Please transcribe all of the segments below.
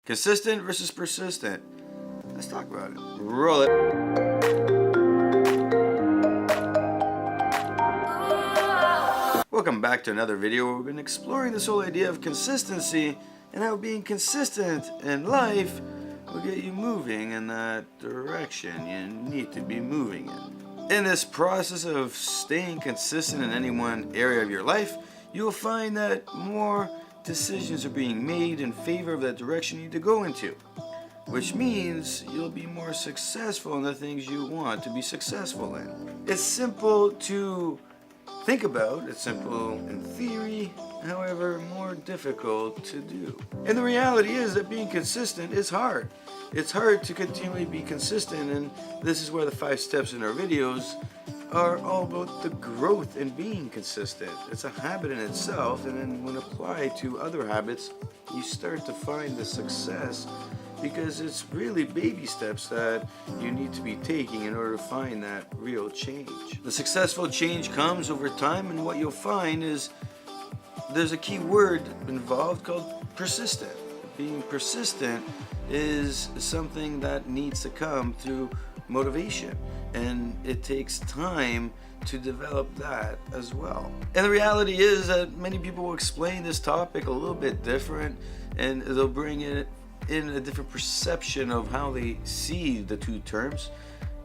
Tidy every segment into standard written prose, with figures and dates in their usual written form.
Consistent versus persistent. Let's talk about it. Roll it. Welcome back to another video where we've been exploring this whole idea of consistency and how being consistent in life will get you moving in that direction you need to be moving in. In this process of staying consistent in any one area of your life, you will find that more decisions are being made in favor of that direction you need to go into, which means you'll be more successful in the things you want to be successful in. It's simple to think about, it's simple in theory, however more difficult to do. And the reality is that being consistent is hard. It's hard to continually be consistent, and this is where the 5 steps in our videos are all about the growth in being consistent. It's a habit in itself, and then when applied to other habits, you start to find the success, because it's really baby steps that you need to be taking in order to find that real change. The successful change comes over time, and what you'll find is there's a key word involved called persistent. Being persistent is something that needs to come through motivation, and it takes time to develop that as well. And the reality is that many people will explain this topic a little bit different, and they'll bring it in a different perception of how they see the two terms,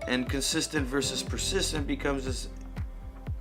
and consistent versus persistent becomes this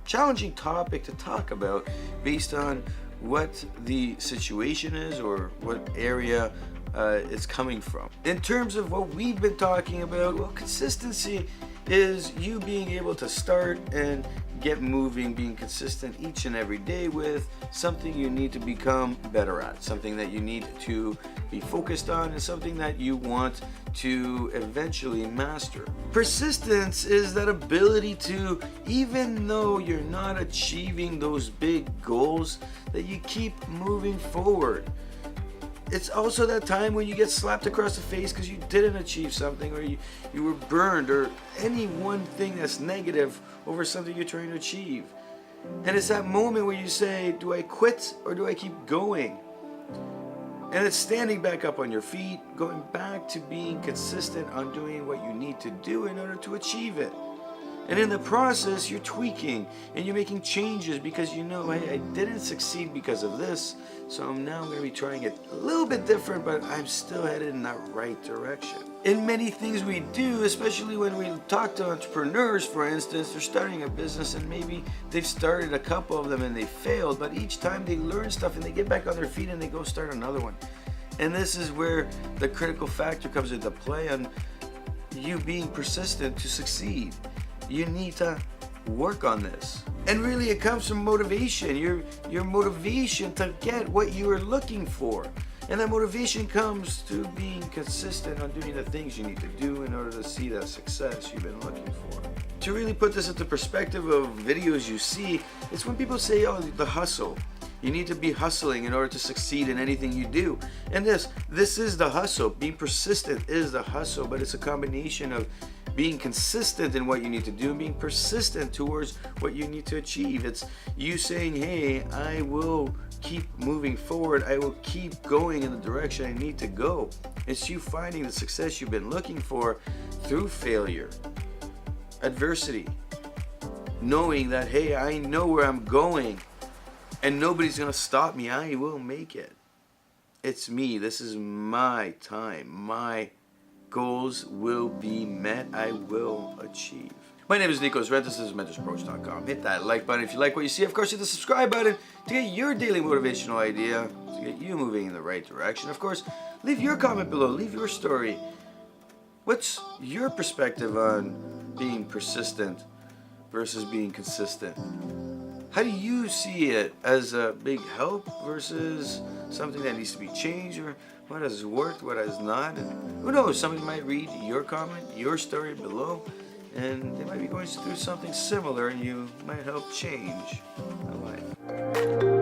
challenging topic to talk about based on what the situation is or what area it's coming from. In terms of what we've been talking about, well, consistency is you being able to start and get moving, being consistent each and every day with something you need to become better at, something that you need to be focused on, and something that you want to eventually master. Persistence is that ability to, even though you're not achieving those big goals, that you keep moving forward. It's also that time when you get slapped across the face because you didn't achieve something, or you were burned, or any one thing that's negative over something you're trying to achieve. And it's that moment where you say, do I quit or do I keep going? And it's standing back up on your feet, going back to being consistent on doing what you need to do in order to achieve it. And in the process, you're tweaking and you're making changes because you know, hey, I didn't succeed because of this, so now I'm going to be trying it a little bit different, but I'm still headed in that right direction. In many things we do, especially when we talk to entrepreneurs, for instance, they're starting a business and maybe they've started a couple of them and they failed, but each time they learn stuff and they get back on their feet and they go start another one. And this is where the critical factor comes into play on you being persistent to succeed. You need to work on this. And really it comes from motivation, your motivation to get what you are looking for. And that motivation comes through being consistent on doing the things you need to do in order to see that success you've been looking for. To really put this into perspective of videos you see, it's when people say, oh, the hustle. You need to be hustling in order to succeed in anything you do. And this is the hustle. Being persistent is the hustle, but it's a combination of being consistent in what you need to do and being persistent towards what you need to achieve. It's you saying, hey, I will keep moving forward. I will keep going in the direction I need to go. It's you finding the success you've been looking for through failure, adversity, knowing that, hey, I know where I'm going and nobody's gonna stop me. I will make it. It's me. This is my time. My goals will be met. I will achieve. My name is Nikos Rentas. This is mentorsapproach.com. Hit that like button if you like what you see. Of course, hit the subscribe button to get your daily motivational idea to get you moving in the right direction. Of course, leave your comment below. Leave your story. What's your perspective on being persistent versus being consistent? How do you see it as a big help versus something that needs to be changed, or what has worked, what has not? And who knows, somebody might read your comment, your story below, and they might be going through something similar and you might help change a life.